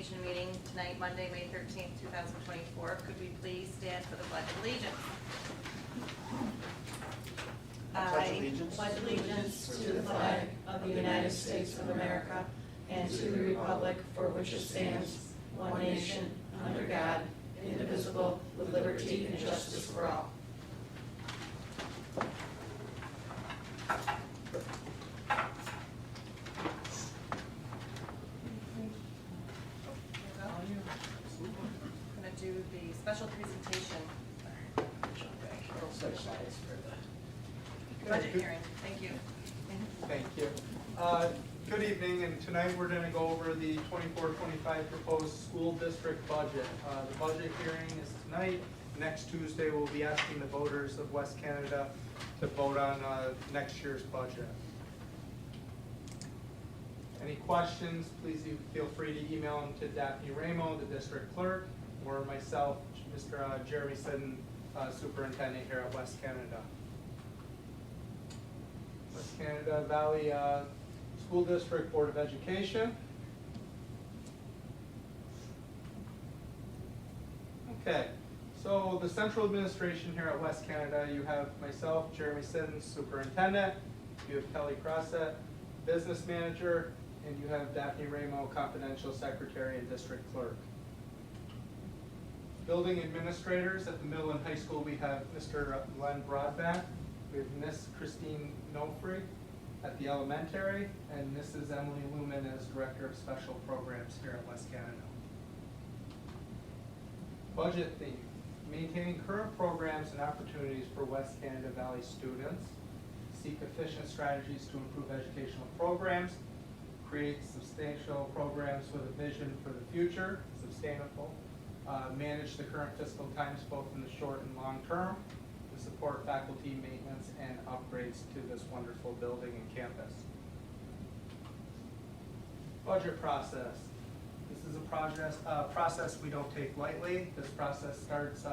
Meeting tonight, Monday, May 13th, 2024. Could we please stand for the Pledge of Allegiance? I pledge allegiance to the flag of the United States of America and to the republic for which it stands, one nation, under God, indivisible, with liberty and justice for all. I'm going to do the special presentation. Budget hearing. Thank you. Thank you. Good evening, and tonight we're going to go over the 24-25 proposed school district budget. The budget hearing is tonight. Next Tuesday, we'll be asking the voters of West Canada to vote on next year's budget. Any questions, please feel free to email them to Daphne Ramo, the district clerk, or myself, Mr. Jeremy Siddon, superintendent here at West Canada. West Canada Valley School District Board of Education. Okay, so the central administration here at West Canada, you have myself, Jeremy Siddon, superintendent, you have Kelly Crossett, business manager, and you have Daphne Ramo, confidential secretary and district clerk. Building administrators at the middle and high school, we have Mr. Glenn Broadback, we have Miss Christine Nofrey at the elementary, and Mrs. Emily Lumen as director of special programs here at West Canada. Budget theme: maintaining current programs and opportunities for West Canada Valley students, seek efficient strategies to improve educational programs, create substantial programs with a vision for the future, sustainable, manage the current fiscal times both in the short and long term, to support faculty maintenance and upgrades to this wonderful building and campus. Budget process. This is a process we don't take lightly. This process starts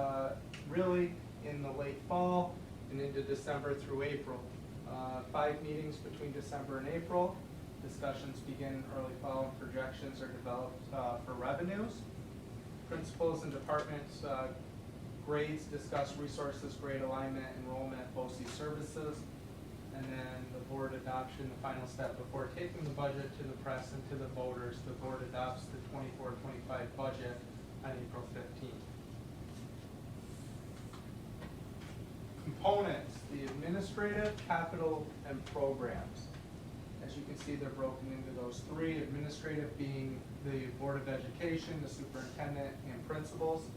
really in the late fall and into December through April. 5 meetings between December and April. Discussions begin early fall and projections are developed for revenues. Principals and departments grades, discuss resources, grade alignment, enrollment, BOCES services, and then the board adoption, the final step before taking the budget to the press and to the voters. The board adopts the 24-25 budget on April 15th. Components: the administrative, capital, and programs. As you can see, they're broken into those 3, administrative being the Board of Education, the superintendent, and principals.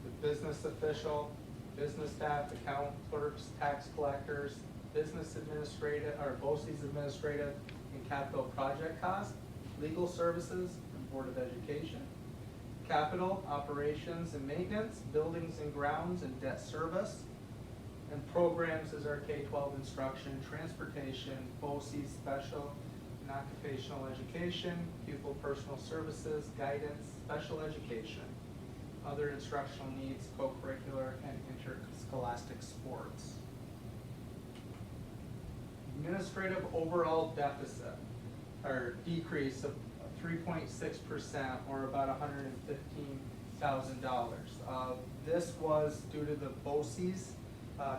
The business official, business staff, account clerks, tax collectors, business administrative, or BOCES administrative, and capital project costs, legal services, and Board of Education. Capital, operations and maintenance, buildings and grounds, and debt service. And programs is our K-12 instruction, transportation, BOCES, special and occupational education, pupil personal services, guidance, special education, other instructional needs, co-curricular and interscholastic sports. Administrative overall deficit, or decrease of 3.6%, or about $115,000. This was due to the BOCES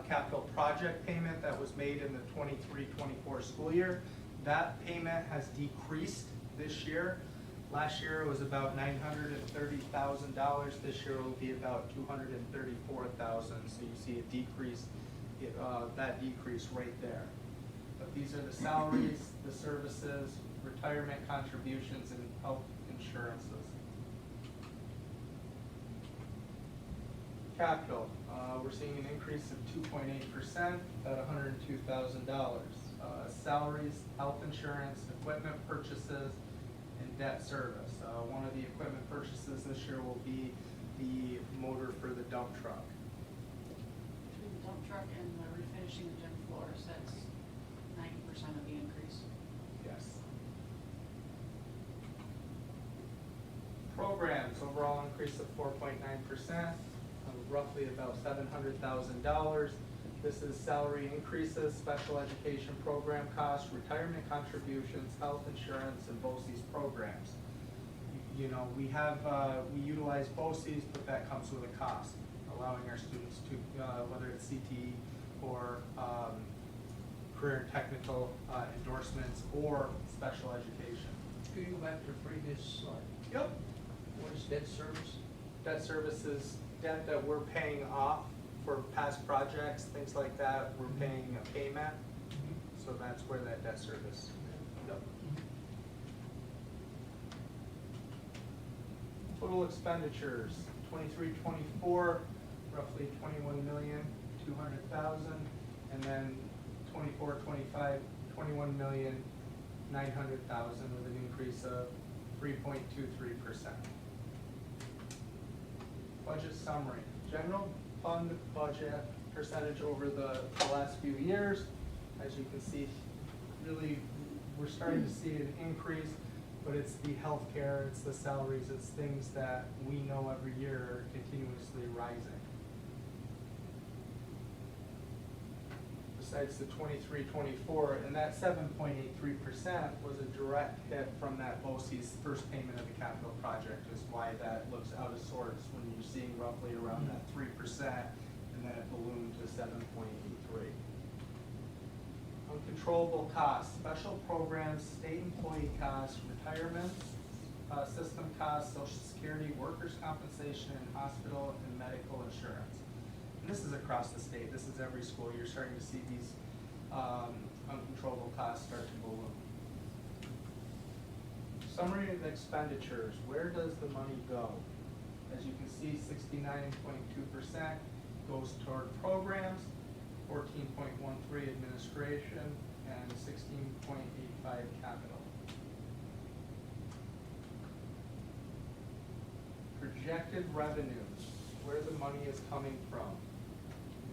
capital project payment that was made in the 23-24 school year. That payment has decreased this year. Last year it was about $930,000. This year it will be about $234,000. So you see a decrease, that decrease right there. But these are the salaries, the services, retirement contributions, and health insurances. Capital, we're seeing an increase of 2.8%, about $102,000. Salaries, health insurance, equipment purchases, and debt service. One of the equipment purchases this year will be the motor for the dump truck. Between the dump truck and the refinishing the gym floors, that's 90% of the increase. Yes. Programs, overall increase of 4.9%. Roughly about $700,000. This is salary increases, special education program costs, retirement contributions, health insurance, and BOCES programs. You know, we have, we utilize BOCES, but that comes with a cost, allowing our students to, whether it's CTE or career and technical endorsements or special education. Could you go back to the previous slide? Yep. What is debt service? Debt service is debt that we're paying off for past projects, things like that, we're paying a payment, so that's where that debt service. Yep. Total expenditures, 23-24, roughly 21,200,000, and then 24-25, 21,900,000 with an increase of 3.23%. Budget summary, general fund budget percentage over the last few years. As you can see, really, we're starting to see an increase, but it's the healthcare, it's the salaries, it's things that we know every year are continuously rising. Besides the 23-24, and that 7.83% was a direct hit from that BOCES first payment of the capital project, is why that looks out of sorts when you're seeing roughly around that 3%, and then it ballooned to 7.83. Uncontrollable costs, special programs, state employee costs, retirements, system costs, social security, workers' compensation, and hospital and medical insurance. And this is across the state, this is every school, you're starting to see these uncontrollable costs start to balloon. Summary of expenditures, where does the money go? As you can see, 69.2% goes toward programs, 14.13 administration, and 16.85 capital. Projected revenues, where the money is coming from.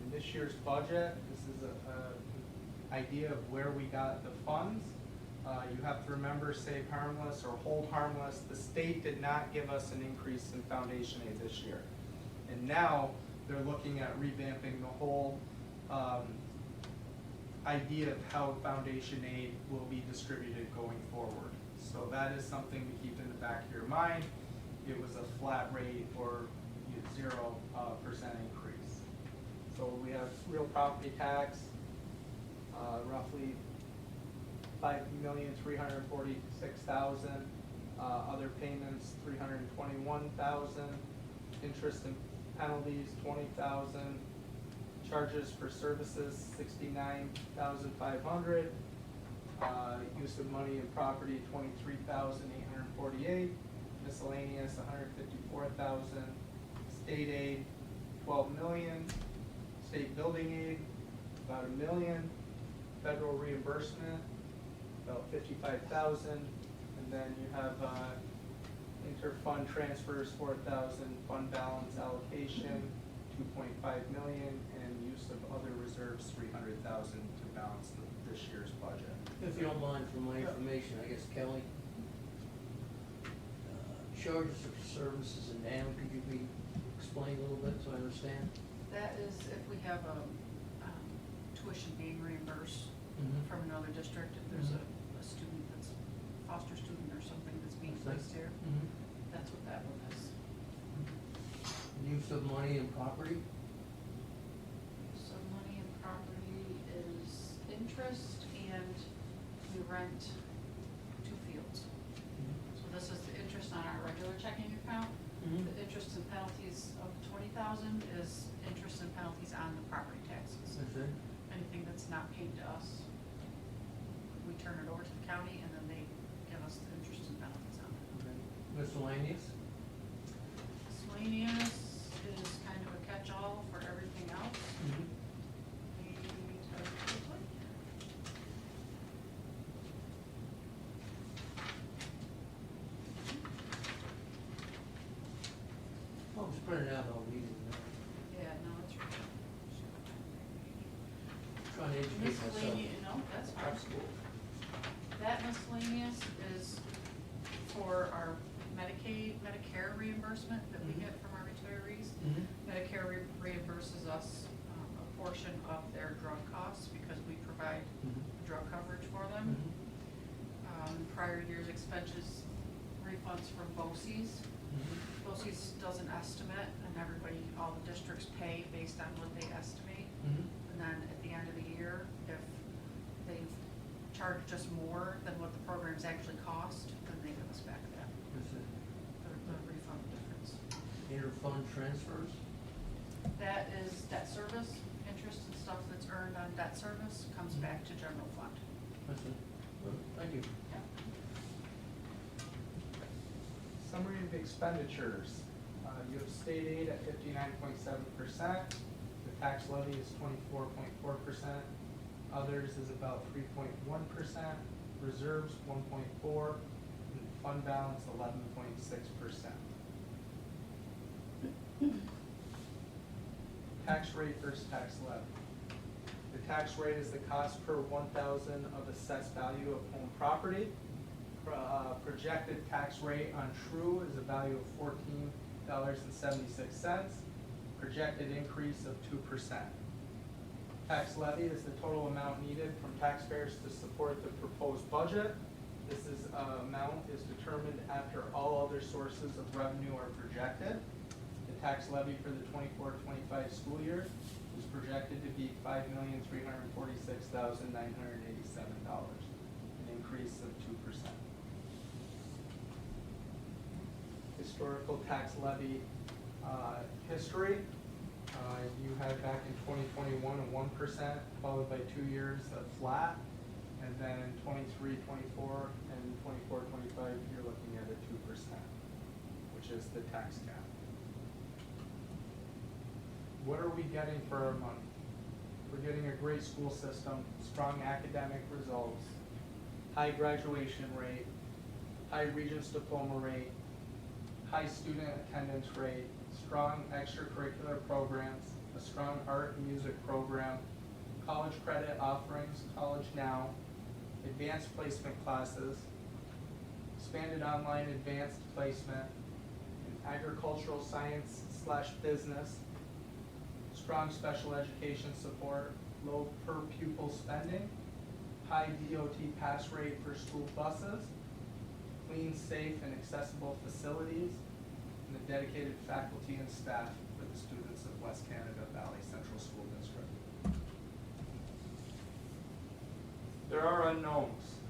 In this year's budget, this is an idea of where we got the funds. You have to remember, save harmless or hold harmless. The state did not give us an increase in foundation aid this year. And now they're looking at revamping the whole idea of how foundation aid will be distributed going forward. So that is something to keep in the back of your mind. It was a flat rate or 0% increase. So we have real property tax, roughly $5,346,000. Other payments, $321,000. Interest and penalties, $20,000. Charges for services, $69,500. Use of money and property, $23,848. Miscellaneous, $154,000. State aid, $12 million. State building aid, about $1 million. Federal reimbursement, about $55,000. And then you have inter-fund transfers, $4,000. Fund balance allocation, $2.5 million. And use of other reserves, $300,000 to balance this year's budget. If you don't mind, for my information, I guess Kelly, charges for services and NAM, could you explain a little bit so I understand? That is if we have a tuition being reimbursed from another district, if there's a student that's foster student or something that's being placed here, that's what that one is. Use of money and property? So money and property is interest, and we rent 2 fields. So this is the interest on our regular checking account. The interest and penalties of $20,000 is interest and penalties on the property taxes. That's it? Anything that's not paid to us, we turn it over to the county, and then they give us the interest and penalties on it. Okay. Miscellaneous? Miscellaneous is kind of a catch-all for everything else. Oh, it's printed out, I'll read it. Yeah, no, it's right. Trying to educate myself. Miscellaneous, no, that's fine. That miscellaneous is for our Medicaid, Medicare reimbursement that we get from our retirees. Medicare reimburses us a portion of their drug costs because we provide drug coverage for them. Prior year's expenses refunds from BOCES. BOCES does an estimate, and everybody, all the districts pay based on what they estimate. And then at the end of the year, if they've charged us more than what the programs actually cost, then they give us back that, the refund difference. Interfund transfers? That is debt service, interest and stuff that's earned on debt service comes back to general fund. That's it. Well, thank you. Summary of expenditures. You have state aid at 59.7%. The tax levy is 24.4%. Others is about 3.1%. Reserves 1.4%. And fund balance 11.6%. Tax rate versus tax levy. The tax rate is the cost per 1,000 of assessed value of home property. Projected tax rate on true is a value of $14.76. Projected increase of 2%. Tax levy is the total amount needed from taxpayers to support the proposed budget. This amount is determined after all other sources of revenue are projected. The tax levy for the 24-25 school year is projected to be $5,346,987, an increase of 2%. Historical tax levy history. You had back in 2021 a 1%, followed by 2 years of flat, and then 23, 24, and 24, 25, you're looking at a 2%, which is the tax cap. What are we getting for our money? We're getting a great school system, strong academic results, high graduation rate, high Regents diploma rate, high student attendance rate, strong extracurricular programs, a strong art and music program, college credit offerings, College Now, advanced placement classes, expanded online advanced placement, and agricultural science / business, strong special education support, low per pupil spending, high DOT pass rate for school buses, clean, safe, and accessible facilities, and a dedicated faculty and staff for the students of West Canada Valley Central School District. There are unknowns.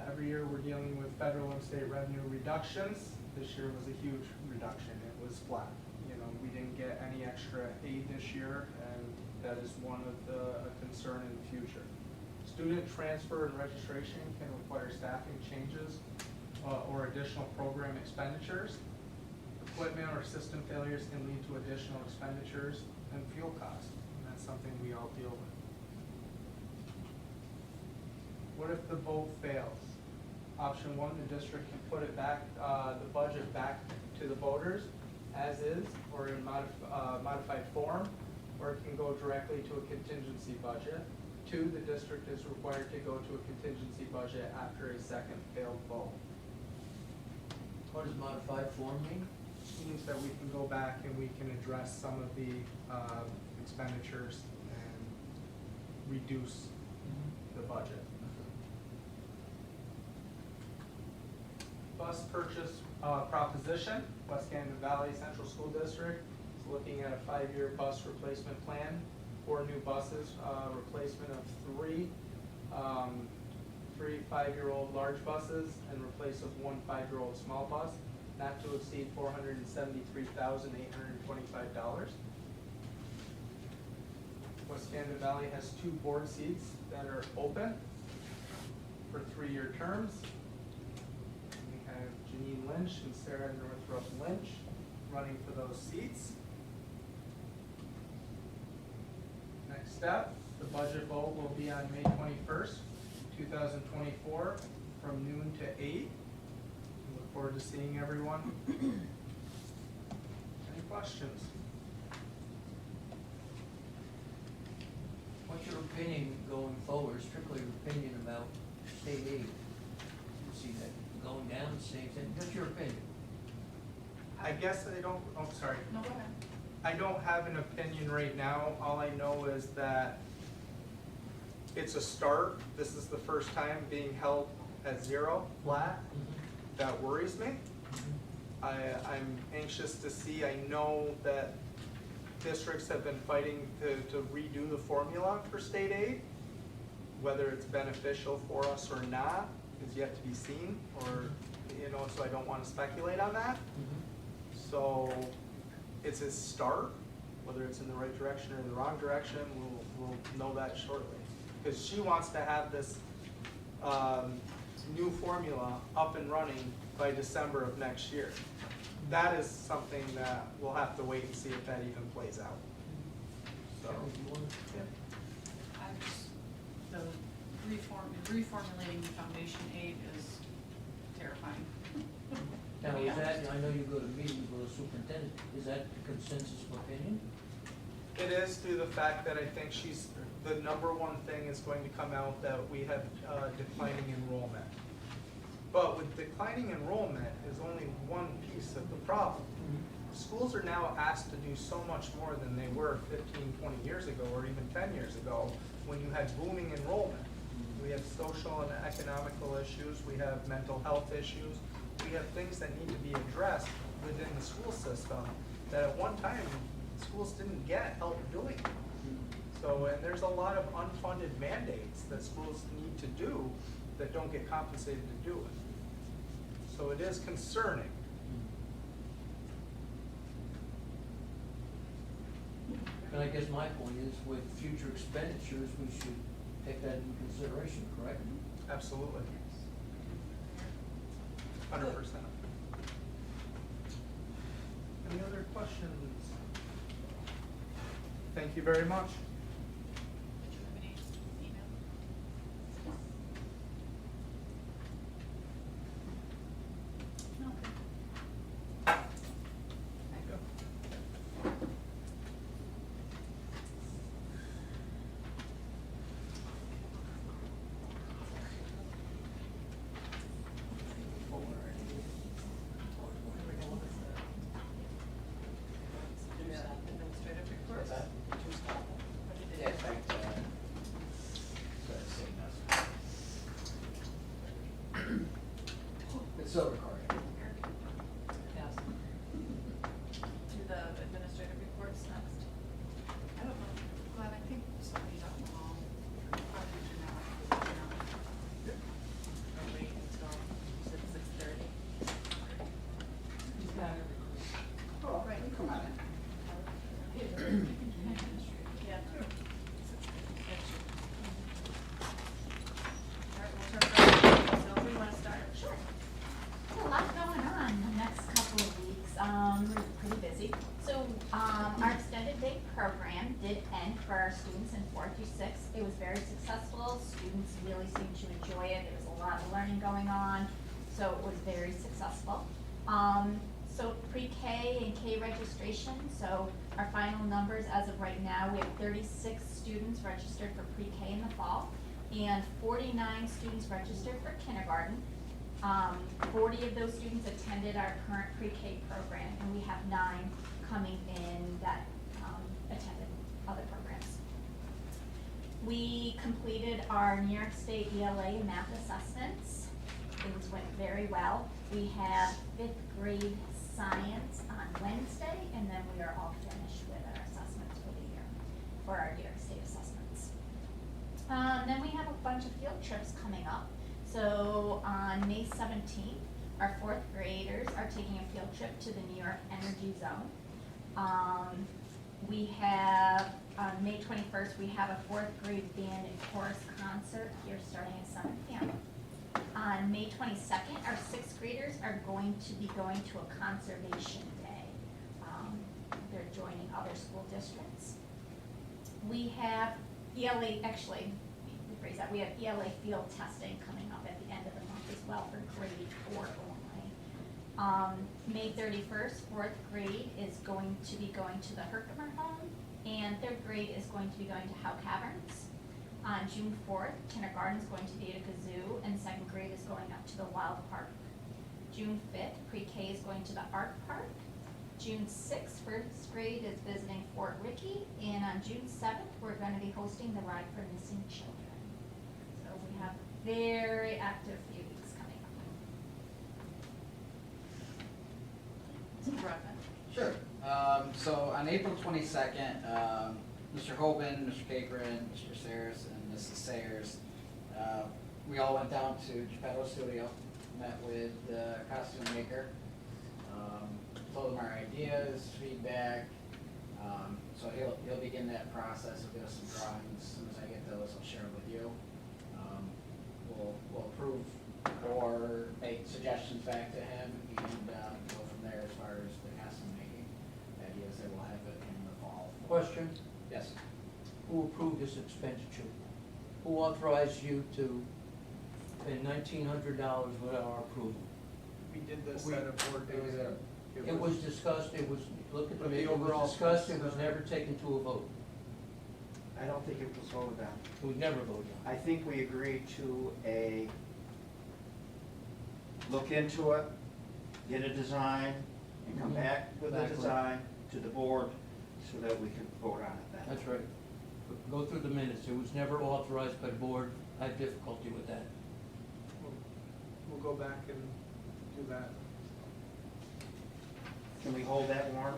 Every year we're dealing with federal and state revenue reductions. This year was a huge reduction. It was flat. You know, we didn't get any extra aid this year, and that is one of a concern in the future. Student transfer and registration can require staffing changes or additional program expenditures. Equipment or system failures can lead to additional expenditures and fuel costs, and that's something we all deal with. What if the vote fails? Option 1, the district can put it back, the budget back to the voters as is or in modified form, or it can go directly to a contingency budget. 2, the district is required to go to a contingency budget after a second failed vote. What does modified form mean? Means that we can go back and we can address some of the expenditures and reduce the budget. Bus purchase proposition. West Canada Valley Central School District is looking at a 5-year bus replacement plan. 4 new buses, replacement of 3 5-year-old large buses and replace of 1 5-year-old small bus, not to exceed $473,825. West Canada Valley has 2 board seats that are open for 3-year terms. We have Janine Lynch and Sarah Northrup Lynch running for those seats. Next step, the budget vote will be on May 21st, 2024, from noon to 8. Look forward to seeing everyone. Any questions? What's your opinion going forward, strictly your opinion about state aid? You see that going down, staying, what's your opinion? I guess I don't, oh, sorry. No, go ahead. I don't have an opinion right now. All I know is that it's a start. This is the first time being held at 0, flat. that worries me. I'm anxious to see, I know that districts have been fighting to redo the formula for state aid. Whether it's beneficial for us or not is yet to be seen, or, so I don't want to speculate on that. So it's a start, whether it's in the right direction or the wrong direction, we'll know that shortly. Because she wants to have this new formula up and running by December of next year. That is something that we'll have to wait and see if that even plays out. So, I just, the reformulating the foundation aid is terrifying. Now, is that, I know you go to meetings with the superintendent, is that the consensus opinion? it is through the fact that I think the number one thing is going to come out that we have declining enrollment. But with declining enrollment is only one piece of the problem. Schools are now asked to do so much more than they were 15, 20 years ago, or even 10 years ago, when you had booming enrollment. We have social and economical issues, we have mental health issues, we have things that need to be addressed within the school system that at one time, schools didn't get help doing. So, and there's a lot of unfunded mandates that schools need to do that don't get compensated to do it. So it is concerning. And I guess my point is, with future expenditures, we should take that into consideration, correct? Absolutely. 100%. Any other questions? Thank you very much. Did you have any email? No. Thank you. Administrative reports. What did it do? It's so recorded. Yes. Do the administrative reports next. I don't know, Glenn, I think somebody's on the hall. Probably do not. Or wait until, you said 6:30? Oh, Right. come on. Yeah. All right, we'll turn it over. So we want to start. Sure. There's a lot going on the next couple of weeks. We're pretty busy. So, our extended day program did end for our students in 4 through 6. It was very successful. Students really seemed to enjoy it. There was a lot of learning going on, so it was very successful. So pre-K and K registration, so our final numbers as of right now, we have 36 students registered for pre-K in the fall, and 49 students registered for kindergarten. 40 of those students attended our current pre-K program, and we have 9 coming in that attended other programs. We completed our New York State ELA and math assessments. Things went very well. We have 5th grade science on Wednesday, and then we are all finished with our assessments for the year, for our New York State assessments. Then we have a bunch of field trips coming up. So on May 17th, our 4th graders are taking a field trip to the New York Energy Zone. We have, on May 21st, we have a 4th grade band and chorus concert here starting at 7 p.m. On May 22nd, our 6th graders are going to be going to a conservation day. They're joining other school districts. We have ELA, actually, rephrase that, we have ELA field testing coming up at the end of the month as well for grade 4 only. May 31st, 4th grade is going to be going to the Herkimer home, and 3rd grade is going to be going to Howe Caverns. On June 4th, kindergarten is going to be at a kazoo, and 2nd grade is going up to the Wild Park. June 5th, pre-K is going to the Art Park. June 6th, 1st grade is visiting Fort Rickey, and on June 7th, we're going to be hosting the Ride for Missing Children. So we have very active few weeks coming up. Brevin. Sure. So on April 22nd, Mr. Hoban, Mr. Capron, Mr. Sayers, and Mrs. Sayers, we all went down to Geppetto Studio, met with the costume maker, told him our ideas, feedback. So he'll begin that process. He'll get us some drawings. As soon as I get those, I'll share them with you. We'll approve or make suggestions back to him and go from there as far as the costume making. The idea is that we'll have it in the fall. Question, Yes. who approved this expenditure? Who authorized you to spend $1,900 without our approval? We did this at a board meeting. It was discussed, it was, look at the, But the it overall was discussed, it cost, was never taken to a vote. I don't think it was voted on. It was never voted on. I think we agreed to look into it, get a design, and come back with a Exactly. design to the board so that we can vote on it then. That's right. Go through the minutes, it was never authorized by the board, I have difficulty with that. We'll go back and do that. Can we hold that warrant?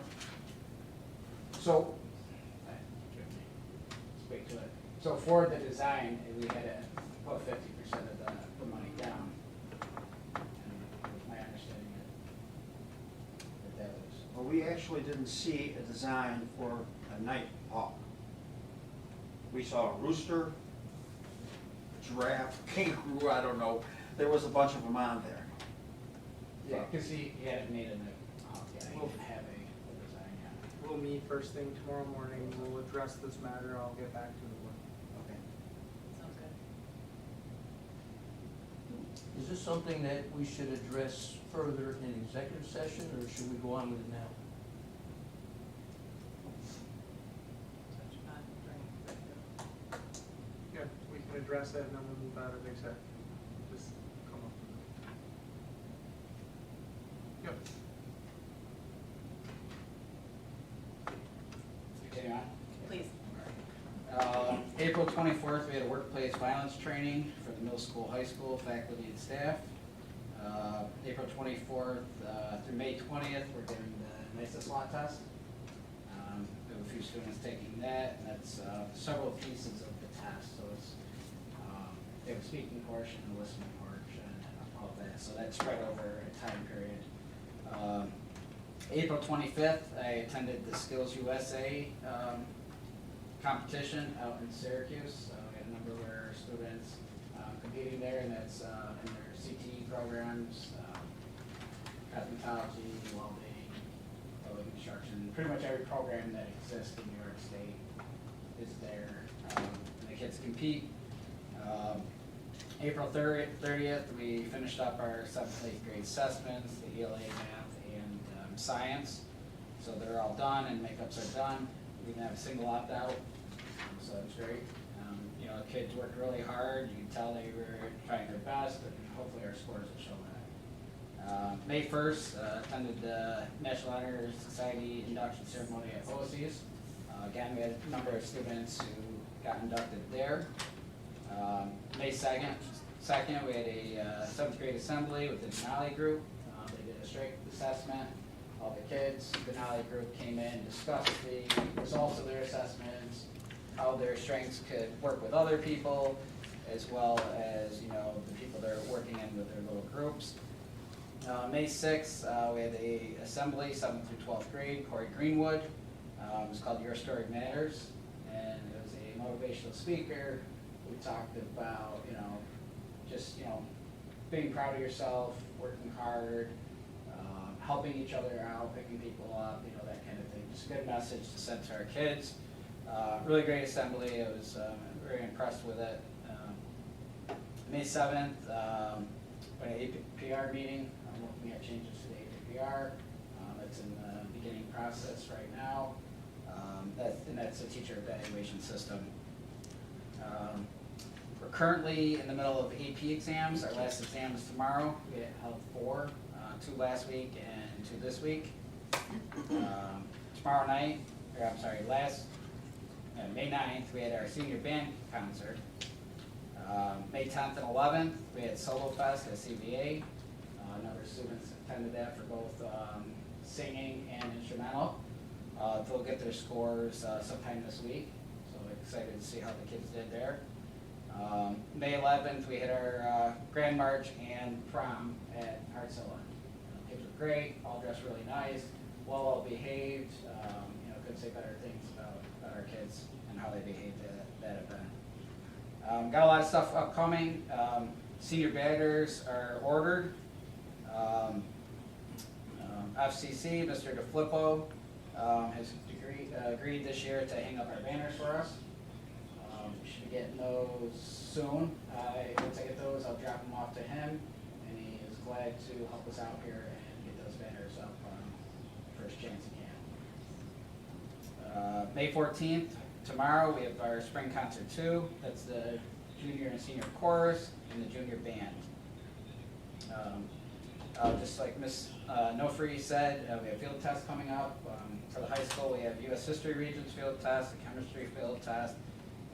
So, speak to it. So for the design, we had to put 50% of the money down. And it was my understanding that was. Well, we actually didn't see a design for a night hawk. We saw a rooster, a giraffe, kangaroo, I don't know. There was a bunch of them on there. Yeah, because he hadn't made a hawk yet, he Well- didn't have a design yet. We'll meet first thing tomorrow morning, we'll address this matter, I'll get back to the board. Okay. Sounds good. Is this something that we should address further in executive session, or should we go on with it now? Touch on during executive. Yeah, we can address that and then we'll move out of exec. Just come up with it. Yep. Continue on. Please. April 24th, we had a workplace violence training for the middle school, high school, faculty and staff. April 24th through May 20th, we're doing the NICE law test. We have a few students taking that, and that's several pieces of the test. So it's, they have a speaking portion, a listening portion, and all of that. So that's spread over a time period. April 25th, I attended the Skills USA competition out in Syracuse. We had a number of our students competing there, and that's in their CTE programs, cosmetology, welding, building construction, pretty much every program that exists in New York State is there. And the kids compete. April 30th, we finished up our 7th and 8th grade assessments, the ELA, math, and science. So they're all done and makeups are done. We didn't have a single opt-out, so it was great. You know, the kids worked really hard. You could tell they were trying their best, and hopefully our scores will show that. May 1st, attended the National Honor Society induction ceremony at OC's. Again, we had a number of students who got inducted there. May 2nd, we had a 7th grade assembly with the Denali group. They did a strength assessment. All the kids, the Denali group came in, discussed the results of their assessments, how their strengths could work with other people, as well as, you know, the people they're working in with their little groups. May 6th, we had a assembly, 7th through 12th grade, Corey Greenwood. It was called Your Story Matters, and it was a motivational speaker. We talked about, you know, just, you know, being proud of yourself, working hard, helping each other out, picking people up, you know, that kind of thing. Just a good message to send to our kids. Really great assembly. I was very impressed with it. May 7th, an APR meeting. I'm looking at changes to the APR. It's in the beginning process right now. That's a teacher evaluation system. We're currently in the middle of AP exams. Our last exam is tomorrow. We held 4, 2 last week and 2 this week. Tomorrow night, or I'm sorry, May 9th, we had our senior band concert. May 10th and 11th, we had Solo Fest at CVA. A number of students attended that for both singing and instrumental. They'll get their scores sometime this week, so excited to see how the kids did there. May 11th, we had our Grand March and prom at Hartsella. Kids were great, all dressed really nice, well behaved. Couldn't say better things about our kids and how they behaved at that event. Got a lot of stuff upcoming. Senior baggers are ordered. FCC, Mr. DeFlippo, has agreed this year to hang up our banners for us. We should be getting those soon. Once I get those, I'll drop them off to him, and he is glad to help us out here and get those banners up first chance he can. May 14th, tomorrow, we have our spring concert 2. That's the junior and senior chorus and the junior band. Just like Ms. Nofree said, we have field tests coming up. For the high school, we have U.S. History Regions field test, a chemistry field test,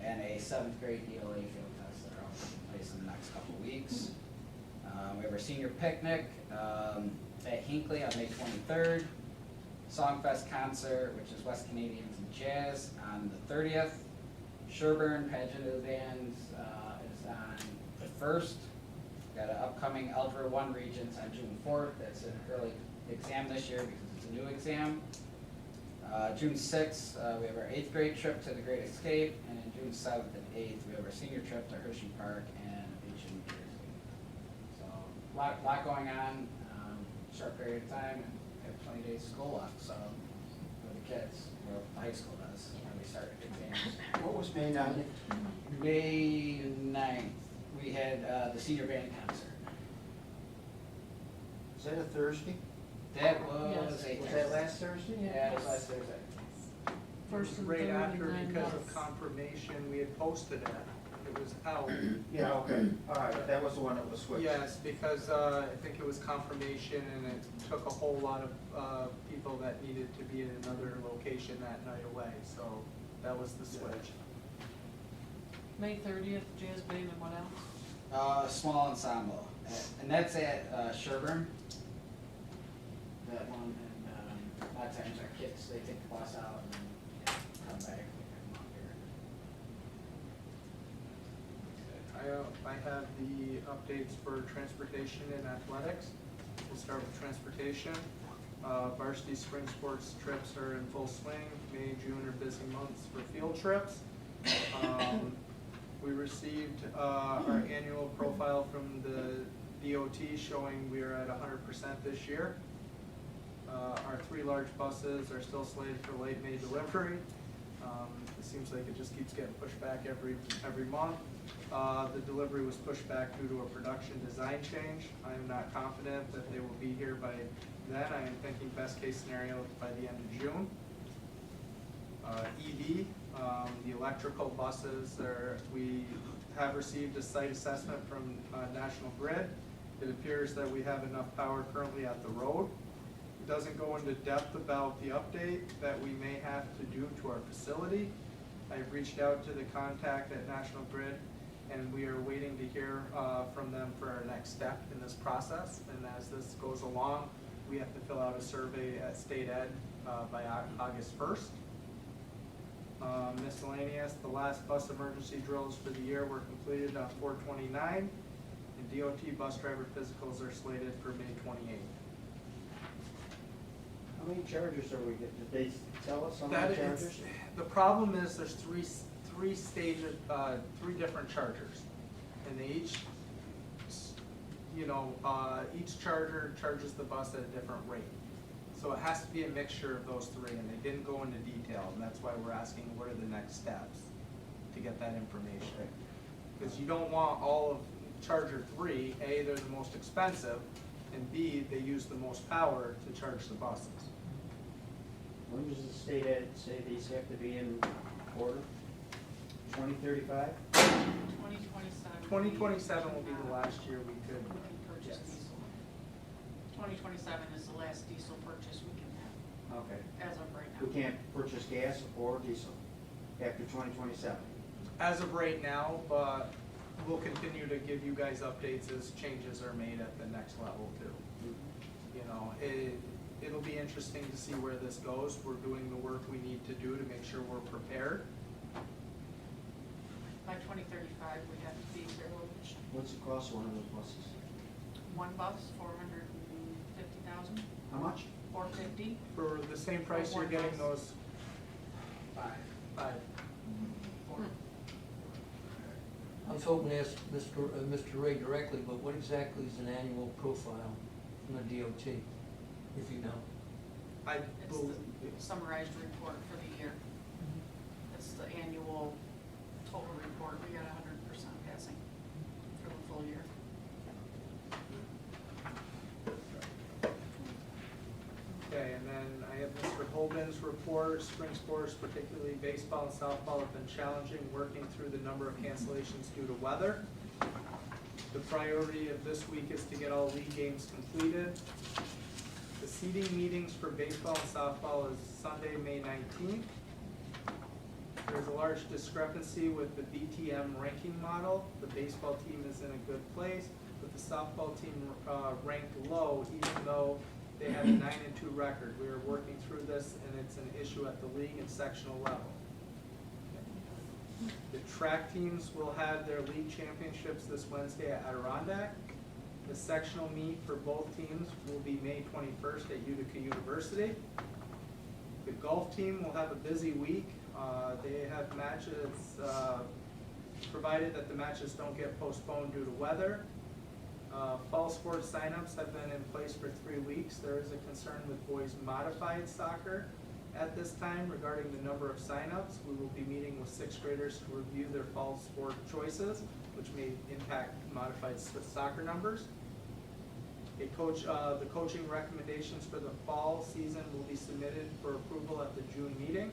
and a 7th grade ELA field test that are all taking place in the next couple of weeks. We have our senior picnic at Hinckley on May 23rd. Songfest concert, which is West Canadians and Jazz, on the 30th. Sherburne Pageant of the Bands is on the 1st. Got an upcoming Algebra 1 Regents on June 4th. That's an early exam this year because it's a new exam. June 6th, we have our 8th grade trip to the Great Escape, and then June 7th and 8th, we have our senior trip to Hershey Park and a beach in New Jersey. So, lot going on, short period of time, and have 20 days of school left, so, for the kids, or the high school does, when we start exams. What was May 9th? May 9th, we had the senior band concert. Is that a Thursday? That was Yes. a Was that last Thursday? Yeah, it was last Thursday. First and Right third, after, and then because of yes. confirmation, we had posted it. It was out. Yeah, okay, all right, that was the one that was switched. Yes, because I think it was confirmation and it took a whole lot of people that needed to be in another location that night away, so that was the switch. May 30th, jazz band and what else? Small ensemble, and that's at Sherburne. That one, and a lot of times our kids, they take the bus out and then come back. I have the updates for transportation and athletics. We'll start with transportation. Varsity spring sports trips are in full swing. May, June are busy months for field trips. We received our annual profile from the DOT showing we are at 100% this year. Our 3 large buses are still slated for late May delivery. It seems like it just keeps getting pushed back every month. The delivery was pushed back due to a production design change. I am not confident that they will be here by then. I am thinking best case scenario by the end of June. EV, the electrical buses, we have received a site assessment from National Grid. It appears that we have enough power currently at the road. It doesn't go into depth about the update that we may have to do to our facility. I've reached out to the contact at National Grid, and we are waiting to hear from them for our next step in this process. And as this goes along, we have to fill out a survey at State Ed by August 1st. Miscellaneous, the last bus emergency drills for the year were completed on 4/29, and DOT bus driver physicals are slated for May 28th. How many chargers are we getting? Did they tell us how That many is, chargers? the problem is there's three stages, 3 different chargers, and they each, each charger charges the bus at a different rate. So it has to be a mixture of those 3, and they didn't go into detail, and that's why we're asking what are the next steps to get that information. Because you don't want all of charger 3, A, they're the most expensive, and B, they use the most power to charge the buses. When does the state ed say these have to be in order? 2035? 2027. 2027 will be the last year we could. We can purchase Yes. diesel. 2027 is the last diesel purchase we can have, Okay. as of right We now. can't purchase gas or diesel after 2027? As of right now, but we'll continue to give you guys updates as changes are made at the next level too. it'll be interesting to see where this goes. We're doing the work we need to do to make sure we're prepared. By 2035, we have to be zero emission. What's the cost of one of those buses? One bus, 450,000, How much? 450. For the same price For you're one getting bus. those Five. 5. I was hoping to ask Mr. Ray directly, but what exactly is an annual profile from the DOT, if you know? I It's believe, the summarized report for the year. It's the annual total report. We got 100% passing for the full year. okay, and then I have Mr. Holden's report. Spring sports, particularly baseball and softball, have been challenging, working through the number of cancellations due to weather. The priority of this week is to get all league games completed. The seeding meetings for baseball and softball is Sunday, May 19th. There's a large discrepancy with the BTM ranking model. The baseball team is in a good place, but the softball team ranked low, even though they had a 9-2 record. We are working through this, and it's an issue at the league and sectional level. The track teams will have their league championships this Wednesday at Adirondack. The sectional meet for both teams will be May 21st at Utica University. The golf team will have a busy week. They have matches, provided that the matches don't get postponed due to weather. Fall sports signups have been in place for 3 weeks. There is a concern with boys modified soccer at this time regarding the number of signups. We will be meeting with 6th graders to review their fall sport choices, which may impact modified soccer numbers. The coaching recommendations for the fall season will be submitted for approval at the June meeting.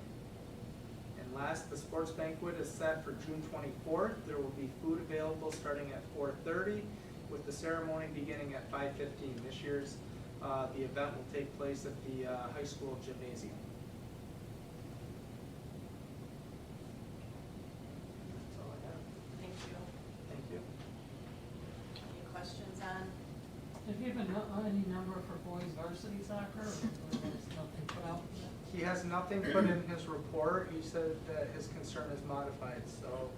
And last, the sports banquet is set for June 24th. There will be food available starting at 4:30, with the ceremony beginning at 5:15. This year's the event will take place at the high school gymnasium. That's all I have. Thank you. Thank you. Any questions on? Have you given any number for boys varsity soccer, or there's nothing put out yet? He has nothing put in his report. He said that his concern is modified, so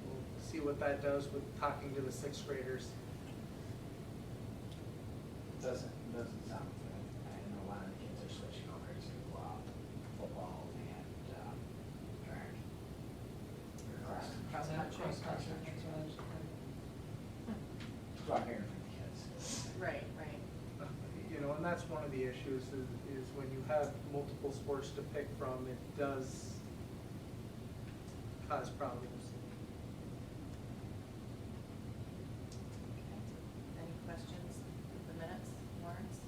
we'll see what that does with talking to the 6th graders. Doesn't sound good. I know a lot of the kids are switching over to football and track. Cross country. Cross country, that's what I was So I'm hearing from the kids. Right. You know, and that's one of the issues is when you have multiple sports to pick from, it does cause problems. Okay. Any questions with the minutes, warrants?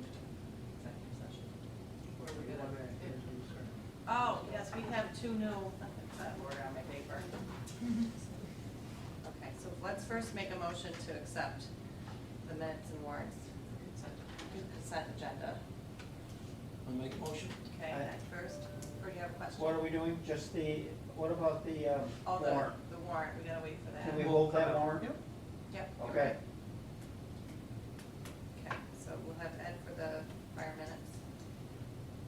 Executive session. Where are we gonna? Oh, yes, we have 2 new, word on my paper. Okay, so let's first make a motion to accept the minutes and warrants. Consent agenda. I'll make a motion. Okay, Aye. that first, or do you have a question? What are we doing? Just what about the Oh, warrant? the warrant, we gotta wait for that. Can we hold that warrant? Yep. Okay. Okay, so we'll have Ed for the prior minutes.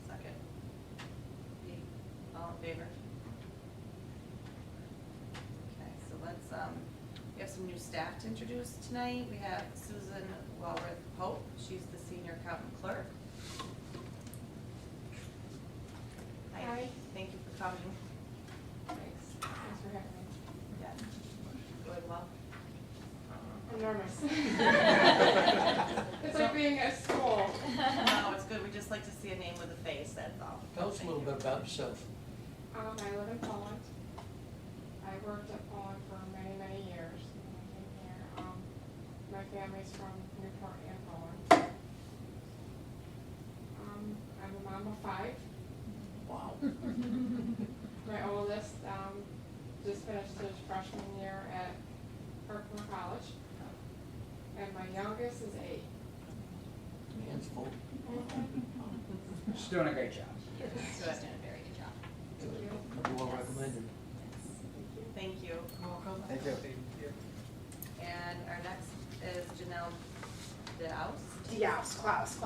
Second. Pete, all in favor? Okay, so let's, we have some new staff to introduce tonight. We have Susan Walworth Pope, she's the senior accountant clerk. Hi. Thank you for coming. Thanks for having me. Yeah. Going well? Enormous. It's like being at school. No, it's good, we just like to see a name with a face, that's all. Tell us a Thank little you. bit about yourself. I live in Poland. I worked at Poland for many, many years. I came here. My family's from Newport and Poland. I'm a mom of 5. Wow. My oldest just finished his freshman year at Kirkland College. And my youngest is 8. Hands full. She's doing a great job. Good, doing a very good job. Well recommended. Thank you. Welcome. Thank you. Thank you. And our next is Janelle Deus. Klaus.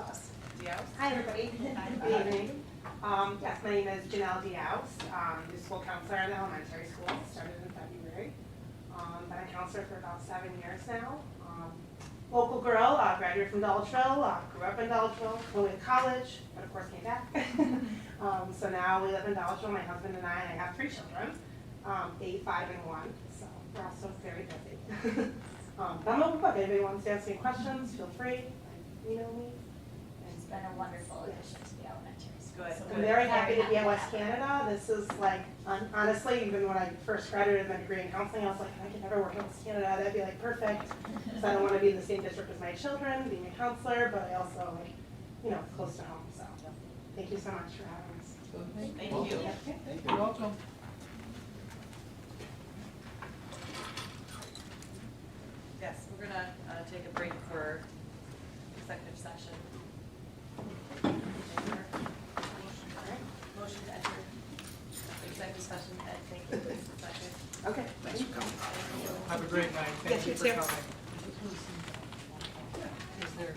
Deus? Hi, everybody. Good evening. Yes, my name is Janelle Deus. I'm the school counselor in elementary school, started in February. Been a counselor for about 7 years now. Local girl, graduated from Dolgeville, grew up in Dolgeville, went to college, but of course came back. So now we live in Dolgeville, my husband and I have 3 children, 8, 5, and 1, so we're also very busy. I'm open book. Anybody wants to ask any questions, feel free, email me. It's been a wonderful addition to the elementary school. Good. So I'm we're very happy to be at happy West to have her. Canada. This is like, honestly, even when I first graduated my degree in counseling, I was like, I could never work at West Canada. That'd be like perfect. So I don't want to be in the same district as my children, being a counselor, but I also like, close to home. So thank you so much for having us. Thank you. Thank You're welcome. Yes, we're gonna take a break for executive session. Motion to enter executive session at, thank you, please, second. Okay. Thanks for coming. Have a great night. Yes, Thank you you for too. coming. Is there?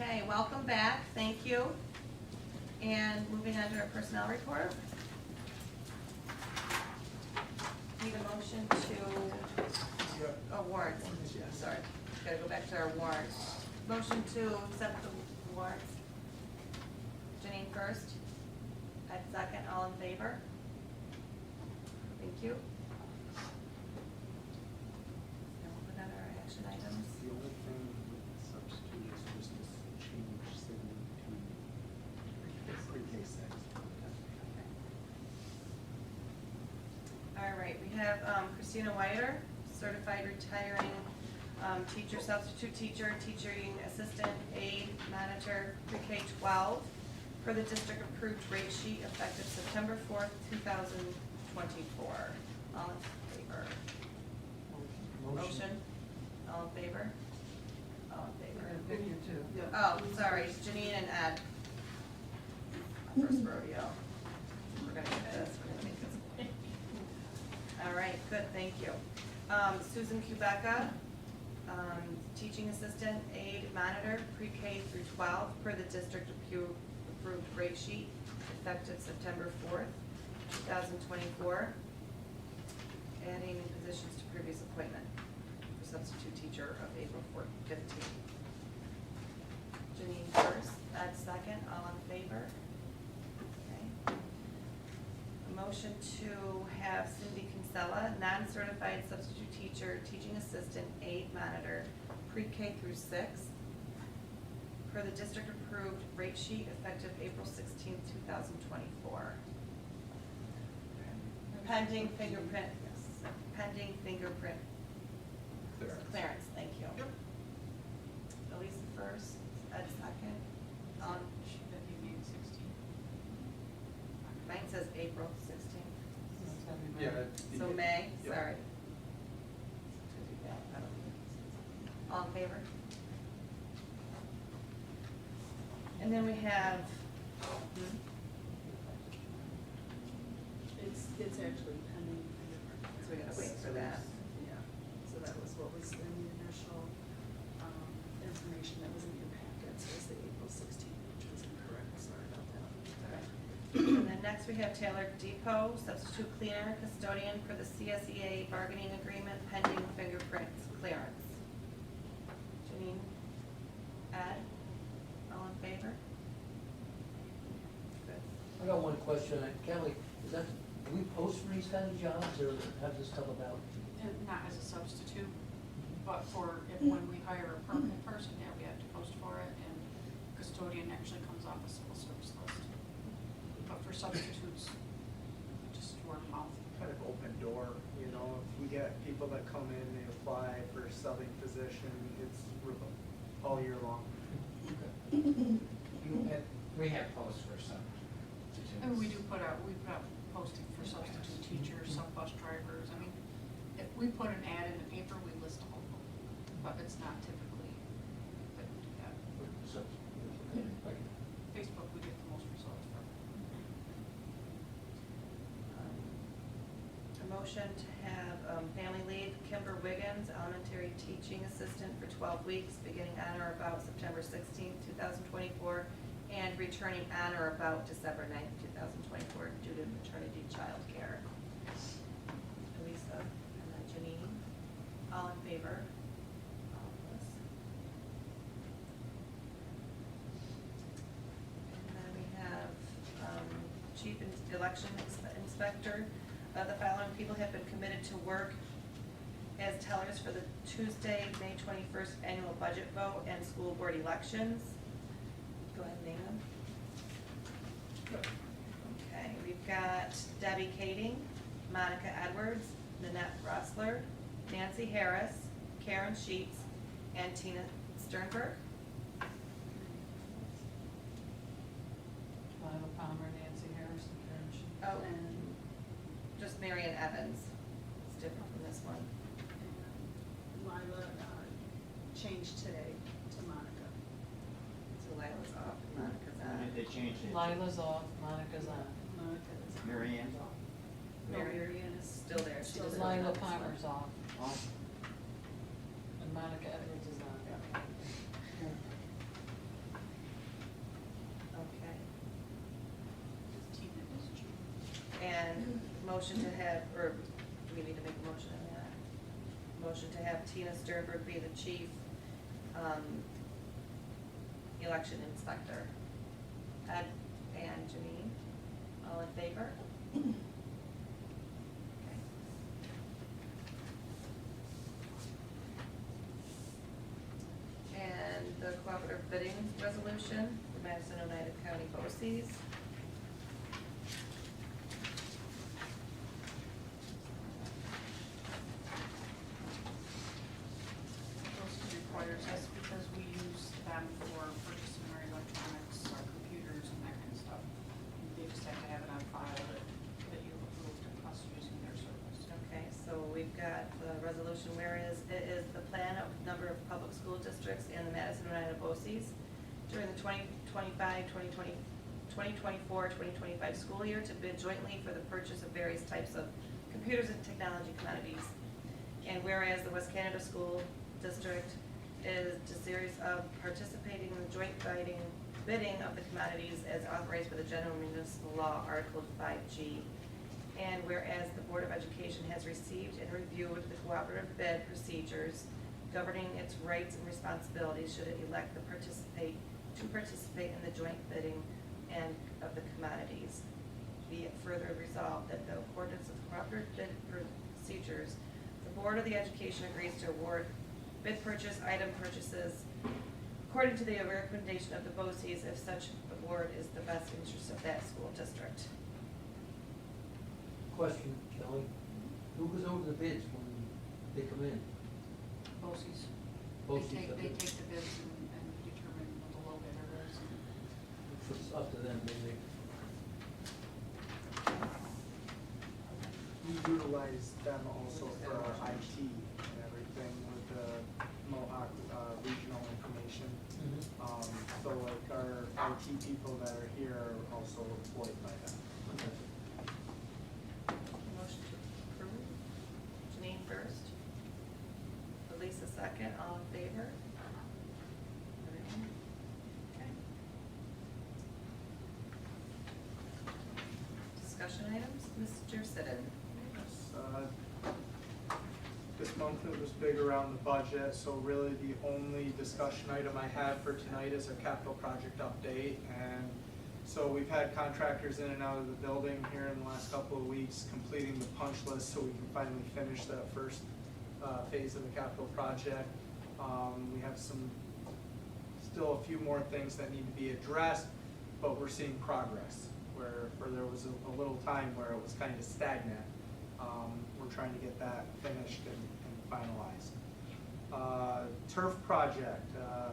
Okay, welcome back, thank you. And moving on to our personnel report. Need a motion to, warrants, sorry, gotta go back to our warrants. Motion to accept the warrants. Janine first, Ed second, all in favor? Thank you. Now we'll put on our action items. The only thing with the substitute is just this change signature to pre-K six. All right, we have Christina Whiter, certified retiring teacher, substitute teacher, teaching assistant, aide, manager, pre-K 12, per the district approved rate sheet effective September 4th, 2024. All in favor? Motion? All in favor? All in favor? Figure two. Oh, sorry, Janine and Ed. My first rodeo. We're gonna get this, we're gonna make this. All right, good, thank you. Susan Kubeka, teaching assistant, aide, monitor, pre-K through 12, per the district approved rate sheet, effective September 4th, 2024. Adding positions to previous appointment for substitute teacher of April 15th. Janine first, Ed second, all in favor? Okay. A motion to have Cindy Kinsella, non-certified substitute teacher, teaching assistant, aide, monitor, pre-K through 6, per the district approved rate sheet effective April 16th, 2024. Pending fingerprint, yes, pending fingerprint clearance, thank you. Yep. Elisa first, Ed second. Should that be May 16th? Mine says April 16th. That's gotta be Yeah. May. So May, Yep. sorry. All in favor? And then we have, It's actually pending. so we gotta wait for that. Yeah, so that was what was in the initial, information that was in your packet, so it's the April 16th, which was incorrect, sorry about that. And then next we have Taylor Depot, substitute cleaner, custodian for the CSEA bargaining agreement pending fingerprints clearance. Janine? Ed? All in favor? Good. I got one question, Kelly, is that, do we post for these kind of jobs, or how does this come about? And not as a substitute, but for when we hire a permanent person, yeah, we have to post for it, and custodian actually comes off a civil service list. But for substitutes, just word of mouth. Kind of open door, you know, if we get people that come in, they apply for a subbing position, it's all year long. And we have posts for some. And we put out posting for substitute teachers, some bus drivers, I mean, if we put an ad in the paper, we list all of them, but it's not typically that we do that. So, okay, thank you. Facebook, we get the most results from. A motion to have family leave Kimber Wiggins, elementary teaching assistant for 12 weeks, beginning on or about September 16th, 2024, and returning on or about December 9th, 2024, due to maternity child care. Elisa and then Janine, all in favor? All of us. And then we have chief election inspector. The following people have been committed to work as tellers for the Tuesday, May 21st annual budget vote and school board elections. Go ahead and name them. Okay, we've got Debbie Kading, Monica Edwards, Nanette Rossler, Nancy Harris, Karen Sheets, and Tina Sternberg. Lila Palmer, Nancy Harrison, Karen Sheets. Oh, and just Marion Evans. It's different from this one. Lila changed today to Monica. So Lila's off and Monica's on. They changed it. Lila's off, Monica's on. Monica is on. Mary Ann's off. No, Mary Mary Ann is Still there, she Still doesn't. there. Lila Palmer's off, Oh, and Monica Edwards is on. motion to have, or do we need to make a motion on that? Motion to have Tina Sternberg be the chief, election inspector. Ed and Janine, all in favor? Okay. And the cooperative bidding resolution for Madison United County BOCES. Those requires us because we use them for purchasing our electronics, our computers and that kind of stuff. They just have to have it on file that you've approved us using their service. Okay, so we've got the resolution, whereas it is the plan of number of public school districts and the Madison United BOCES during the 2024-2025 school year to bid jointly for the purchase of various types of computers and technology commodities. And whereas the West Canada School District is a series of participating in the joint bidding of the commodities as authorized by the General Municipal Law, Article 5G. And whereas the Board of Education has received and reviewed the cooperative bid procedures governing its rights and responsibilities should it elect to participate in the joint bidding and of the commodities. Be it further resolved that the accordance of the cooperative bid procedures, the Board of the Education agrees to award bid purchase item purchases according to the recommendation of the BOCES if such award is the best interest of that school district. Question, Kelly, who goes over the bids when they come in? BOCES. BOCES, They okay. take the bids and determine what the low bidder is. So it's up to them, they We utilize them also for our IT and everything with the Mohawk regional information. So like our IT people that are here are also employed by them. Okay. Motion to approve. Janine first. Elisa second. All in favor? Okay. Discussion items, Mr. Siddon. This month it was big around the budget, so really the only discussion item I had for tonight is a capital project update. And so we've had contractors in and out of the building here in the last couple of weeks completing the punch list so we can finally finish that first phase of the capital project. We have still a few more things that need to be addressed, but we're seeing progress where there was a little time where it was kind of stagnant. We're trying to get that finished and finalized. Turf project, I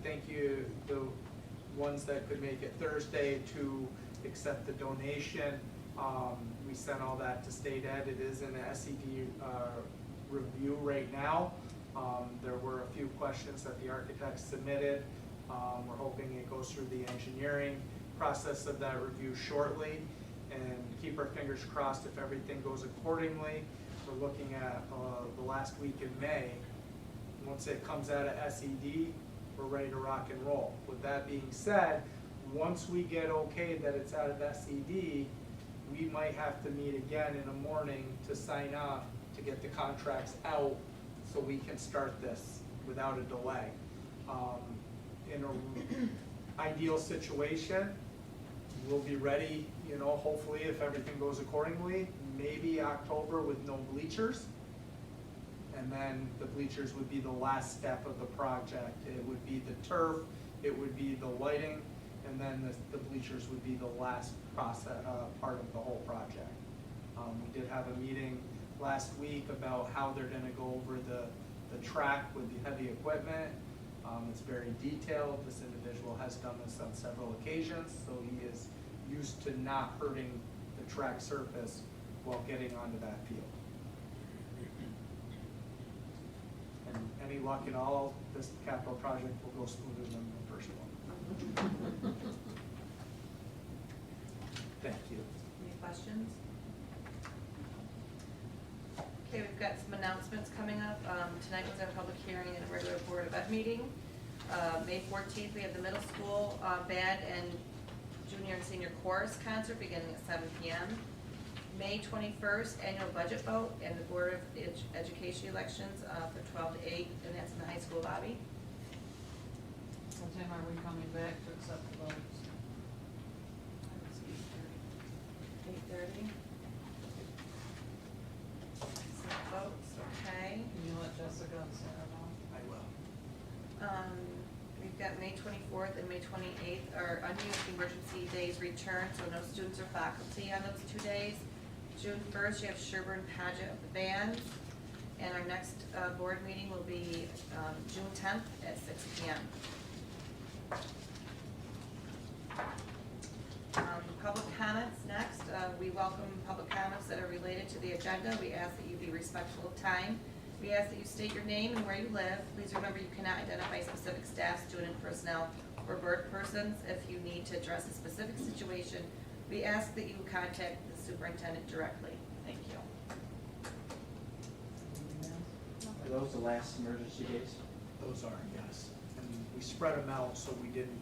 thank you, the ones that could make it Thursday to accept the donation. We sent all that to state ed. It is in the SED review right now. There were a few questions that the architects submitted. We're hoping it goes through the engineering process of that review shortly, and keep our fingers crossed if everything goes accordingly. We're looking at the last week in May. Once it comes out of SED, we're ready to rock and roll. With that being said, once we get okay that it's out of SED, we might have to meet again in the morning to sign off to get the contracts out so we can start this without a delay. In an ideal situation, we'll be ready, hopefully if everything goes accordingly, maybe October with no bleachers. And then the bleachers would be the last step of the project. It would be the turf, it would be the lighting, and then the bleachers would be the last process, part of the whole project. We did have a meeting last week about how they're gonna go over the track with the heavy equipment. It's very detailed. This individual has done this on several occasions, so he is used to not hurting the track surface while getting onto that field. And any luck at all, this capital project will go smoother than the first one. Thank you. Any questions? Okay, we've got some announcements coming up. Tonight was our public hearing and a regular Board of Ed meeting. May 14th, we have the middle school band and junior and senior chorus concert beginning at 7 p.m. May 21st, annual budget vote and the Board of Education elections for 12 to 8, and that's in the high school lobby. So Tim, are we coming back to accept the votes? 8:30. Votes, okay. Can you let Jessica and Sarah know? I will. We've got May 24th and May 28th are unused emergency days returned, so no students or faculty on those 2 days. June 1st, you have Sherburne pageant of the bands, and our next board meeting will be June 10th at 6 p.m. Public comments next. We welcome public comments that are related to the agenda. We ask that you be respectful of time. We ask that you state your name and where you live. Please remember you cannot identify specific staff, student, personnel, or board persons. If you need to address a specific situation, we ask that you contact the superintendent directly. Thank you. Are those the last emergency days? Those are, yes. And we spread them out so we didn't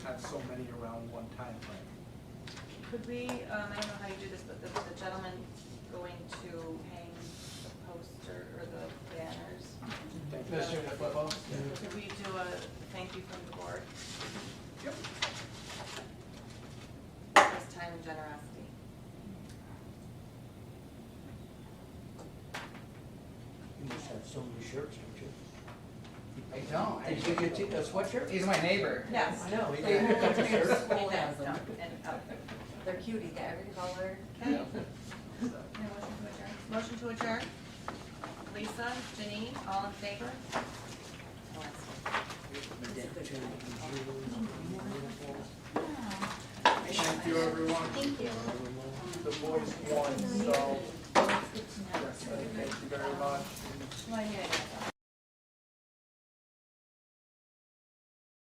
have so many around one time frame. Could we, I don't know how you do this, but the gentleman going to hang the poster or the banners. Thank you. Mr. Flippo? Could we do a thank you from the board? Yep. This time and generosity. You must have so many shirts, don't you? I don't. Did you get a sweatshirt? He's my neighbor. Yes. I know, you got a couple shirts. He does, no, and, They're cute, he's got every color. okay. Motion to adjourn? Lisa, Janine, all in favor? Thank you, everyone. Thank you. The boys won, so. It's good to know.